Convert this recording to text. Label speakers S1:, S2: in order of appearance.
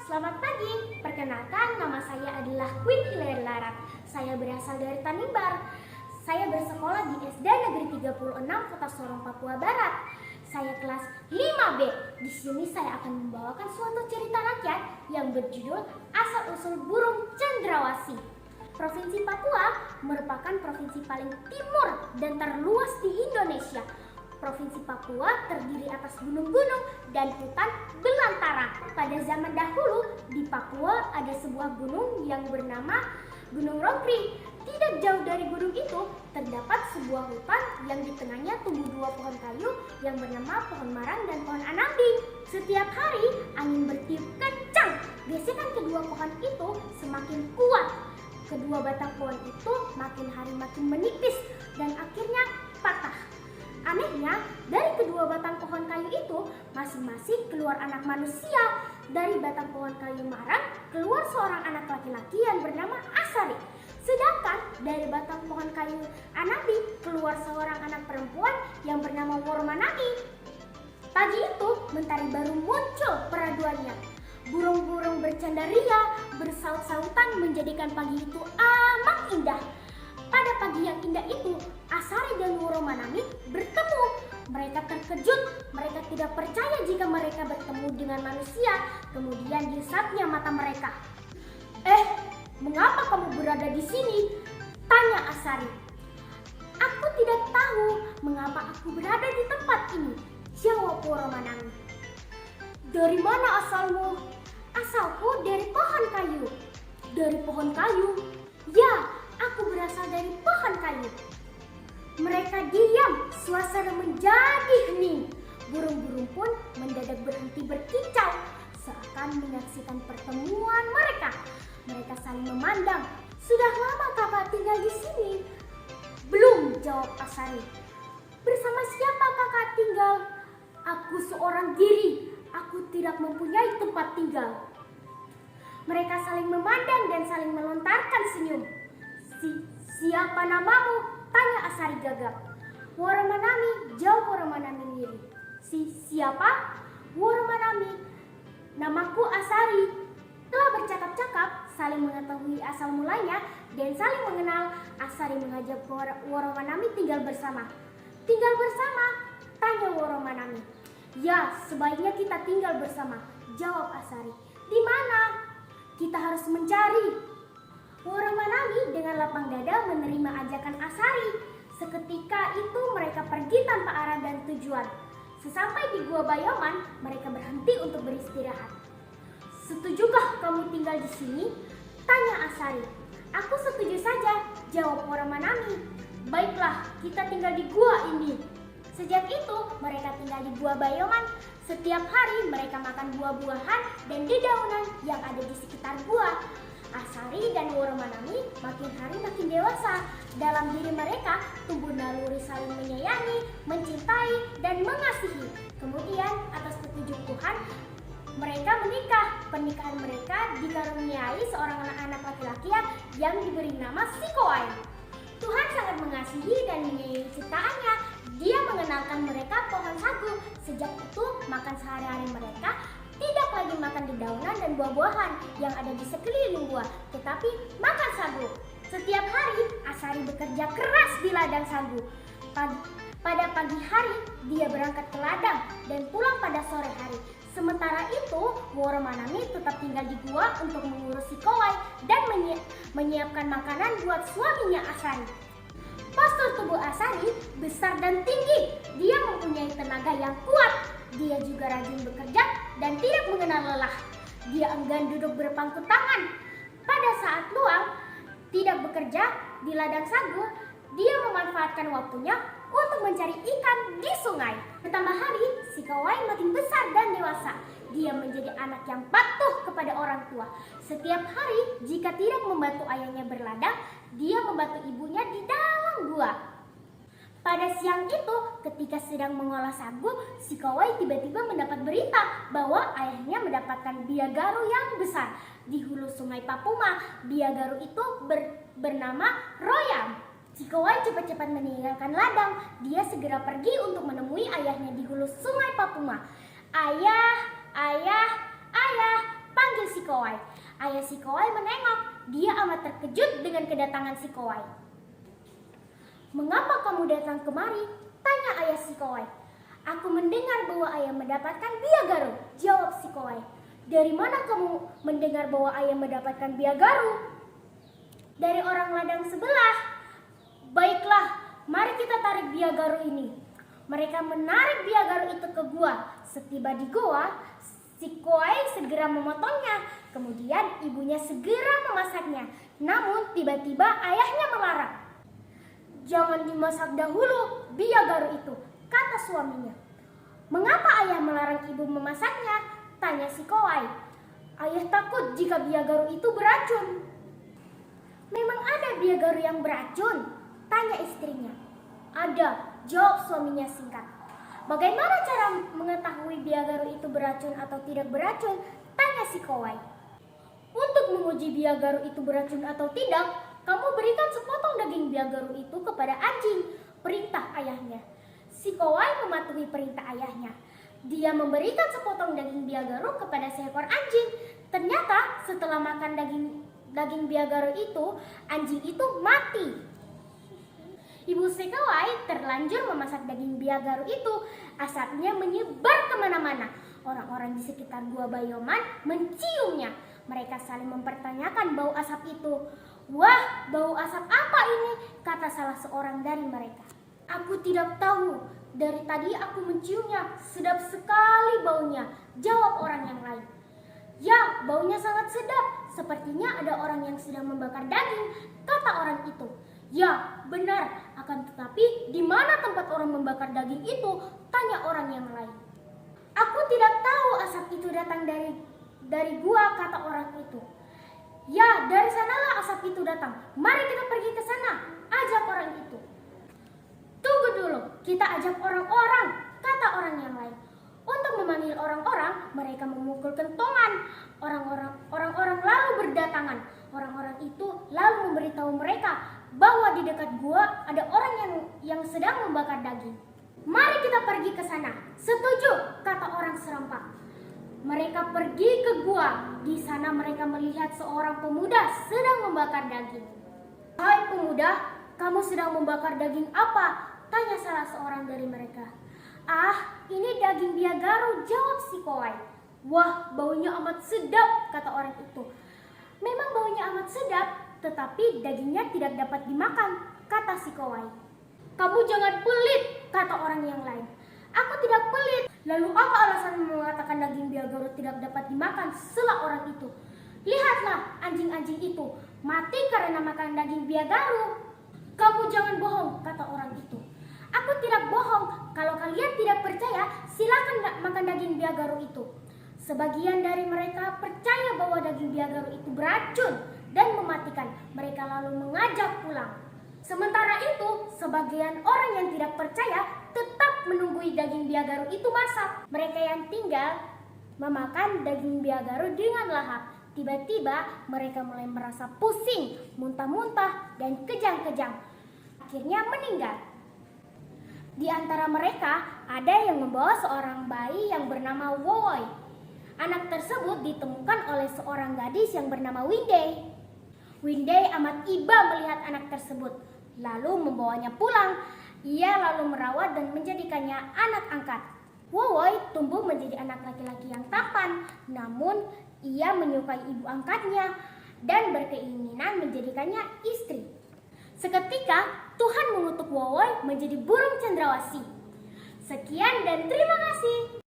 S1: Selamat pagi, perkenalkan nama saya adalah Queen Hilaire Lara. Saya berasal dari Tanimbar. Saya bersekolah di SD Negeri 36 Kota Sorong, Papua Barat. Saya kelas 5B. Di sini saya akan membawakan suatu cerita rakyat yang berjudul Asal-usul burung cendrawasih. Provinsi Papua merupakan provinsi paling timur dan terluas di Indonesia. Provinsi Papua terdiri atas gunung-gunung dan hutan belantara. Pada zaman dahulu, di Papua ada sebuah gunung yang bernama Gunung Rongkri. Tidak jauh dari gunung itu, terdapat sebuah hutan yang di tengahnya tumbuh dua pohon kayu yang bernama pohon marang dan pohon anambi. Setiap hari, angin bertiup kencang. Gesekan kedua pohon itu semakin kuat. Kedua batang pohon itu makin hari makin menipis dan akhirnya patah. Anehnya, dari kedua batang pohon kayu itu masing-masing keluar anak manusia. Dari batang pohon kayu marang keluar seorang anak laki-laki yang bernama Asari. Sedangkan dari batang pohon kayu anambi keluar seorang anak perempuan yang bernama Woromanami. Pagi itu mentari baru muncul peraduannya. Burung-burung bercanda ria, bersaut-sautan menjadikan pagi itu amat indah. Pada pagi yang indah itu, Asari dan Woromanami bertemu. Mereka terkejut, mereka tidak percaya jika mereka bertemu dengan manusia. Kemudian diusapnya mata mereka. Mengapa kamu berada di sini? Tanya Asari. Aku tidak tahu mengapa aku berada di tempat ini, jawab Woromanami. Dari mana asalmu? Asalku dari pohon kayu. Dari pohon kayu? Ya, aku berasal dari pohon kayu. Mereka diam, suasana menjadi hening. Burung-burung pun mendadak berhenti berkicau, seakan menyaksikan pertemuan mereka. Mereka saling memandang. Sudah lama kakak tinggal di sini? Belum, jawab Asari. Bersama siapa kakak tinggal? Aku seorang diri. Aku tidak mempunyai tempat tinggal. Mereka saling memandang dan saling melontarkan senyum. Siapa namamu? Tanya Asari gagap. Woromanami, jawab Woromanami lirih. Siapa? Woromanami. Namaku Asari. Telah bercakap-cakap, saling mengetahui asal mulanya dan saling mengenal, Asari mengajak Woromanami tinggal bersama. Tinggal bersama? Tanya Woromanami. Ya, sebaiknya kita tinggal bersama, jawab Asari. Di mana? Kita harus mencari. Woromanami dengan lapang dada menerima ajakan Asari. Seketika itu mereka pergi tanpa arah dan tujuan. Sesampai di Gua Bayoman, mereka berhenti untuk beristirahat. Setujukah kamu tinggal di sini? Tanya Asari. Aku setuju saja, jawab Woromanami. Baiklah, kita tinggal di gua ini. Sejak itu, mereka tinggal di Gua Bayoman. Setiap hari mereka makan buah-buahan dan dedaunan yang ada di sekitar gua. Asari dan Woromanami makin hari makin dewasa. Dalam diri mereka tumbuh naluri saling menyayangi, mencintai, dan mengasihi. Kemudian atas petunjuk Tuhan, mereka menikah. Pernikahan mereka dikaruniai seorang anak laki-laki yang diberi nama Sikowai. Tuhan sangat mengasihi dan menyayangi ciptaannya. Dia mengenalkan mereka pohon sagu. Sejak itu, makan sehari-hari mereka tidak lagi makan dedaunan dan buah-buahan yang ada di sekeliling gua, tetapi makan sagu. Setiap hari, Asari bekerja keras di ladang sagu. Pada pagi hari, dia berangkat ke ladang dan pulang pada sore hari. Sementara itu, Woromanami tetap tinggal di gua untuk mengurus Sikowai dan menyiapkan makanan buat suaminya Asari. Postur tubuh Asari besar dan tinggi. Dia mempunyai tenaga yang kuat. Dia juga rajin bekerja dan tidak mengenal lelah. Dia enggan duduk berpangku tangan. Pada saat luang, tidak bekerja di ladang sagu, dia memanfaatkan waktunya untuk mencari ikan di sungai. Bertambah hari, Sikowai makin besar dan dewasa. Dia menjadi anak yang patuh kepada orang tua. Setiap hari, jika tidak membantu ayahnya berladang, dia membantu ibunya di dalam gua. Pada siang itu, ketika sedang mengolah sagu, Sikowai tiba-tiba mendapat berita bahwa ayahnya mendapatkan biagaru yang besar. Di hulu sungai Papuma, biagaru itu bernama Royam. Sikowai cepat-cepat meninggalkan ladang. Dia segera pergi untuk menemui ayahnya di hulu sungai Papuma. Ayah, ayah, ayah, memanggil si Kowai. Ayah si Kowai menengok. Dia amat terkejut dengan kedatangan si Kowai. "Mengapa kamu datang kemari?" tanya ayah si Kowai. "Aku mendengar bahwa ayah mendapatkan Biagaru," jawab si Kowai. "Dari mana kamu mendengar bahwa ayah mendapatkan Biagaru?" "Dari orang ladang sebelah." "Baiklah, mari kita tarik Biagaru ini." Mereka menarik Biagaru itu ke gua. Setiba di gua, si Kowai segera memotongnya. Kemudian ibunya segera memasaknya. Namun tiba-tiba ayahnya melarang. "Jangan dimasak dahulu Biagaru itu," kata suaminya. "Mengapa ayah melarang ibu memasaknya?" tanya si Kowai. "Ayah takut jika Biagaru itu beracun." "Memang ada Biagaru yang beracun?" tanya istrinya. "Ada," jawab suaminya singkat. "Bagaimana cara mengetahui Biagaru itu beracun atau tidak beracun?" tanya si Kowai. "Untuk menguji Biagaru itu beracun atau tidak, kamu berikan sepotong daging Biagaru itu kepada anjing," perintah ayahnya. Si Kowai mematuhi perintah ayahnya. Dia memberikan sepotong daging Biagaru kepada seekor anjing. Ternyata setelah makan daging Biagaru itu, anjing itu mati. Ibu si Kowai terlanjur memasak daging Biagaru itu. Asapnya menyebar kemana-mana. Orang-orang di sekitar Gua Bayoman menciumnya. Mereka saling mempertanyakan bau asap itu. "Wah, bau asap apa ini?" kata salah seorang dari mereka. "Aku tidak tahu. Dari tadi aku menciumnya. Sedap sekali baunya," jawab orang yang lain. "Ya, baunya sangat sedap. Sepertinya ada orang yang sedang membakar daging," kata orang itu. "Ya, benar. Akan tetapi, di mana tempat orang membakar daging itu?" tanya orang yang lain. "Aku tidak tahu asap itu datang dari gua," kata orang itu. "Ya, dari sanalah asap itu datang. Mari kita pergi ke sana," ajak orang itu. "Tunggu dulu, kita ajak orang-orang," kata orang yang lain. Untuk memanggil orang-orang, mereka memukul kentongan. Orang-orang lalu berdatangan. Orang-orang itu lalu memberitahu mereka bahwa di dekat gua ada orang yang sedang membakar daging. "Mari kita pergi ke sana." "Setuju," kata orang serempak. Mereka pergi ke gua. Di sana mereka melihat seorang pemuda sedang membakar daging. "Hai pemuda, kamu sedang membakar daging apa?" tanya salah seorang dari mereka. "Ah, ini daging Biagaru," jawab si Kowai. "Wah, baunya amat sedap," kata orang itu. "Memang baunya amat sedap, tetapi dagingnya tidak dapat dimakan," kata si Kowai. "Kamu jangan pelit," kata orang yang lain. "Aku tidak pelit. Lalu apa alasan mengatakan daging Biagaru tidak dapat dimakan?" sela orang itu. "Lihatlah anjing-anjing itu mati karena makan daging Biagaru." "Kamu jangan bohong," kata orang itu. "Aku tidak bohong. Kalau kalian tidak percaya, silakan makan daging Biagaru itu." Sebagian dari mereka percaya bahwa daging Biagaru itu beracun dan mematikan. Mereka lalu mengajak pulang. Sementara itu, sebagian orang yang tidak percaya tetap menunggu daging Biagaru itu masak. Mereka yang tinggal memakan daging Biagaru dengan lahap. Tiba-tiba mereka mulai merasa pusing, muntah-muntah, dan kejang-kejang. Akhirnya meninggal. Di antara mereka ada yang membawa seorang bayi yang bernama Wowoy. Anak tersebut ditemukan oleh seorang gadis yang bernama Windey. Windey amat iba melihat anak tersebut, lalu membawanya pulang. Ia lalu merawat dan menjadikannya anak angkat. Wowoy tumbuh menjadi anak laki-laki yang tampan, namun ia menyukai ibu angkatnya dan berkeinginan menjadikannya istri. Seketika Tuhan mengutuk Wowoy menjadi burung cendrawasih. Sekian dan terima kasih.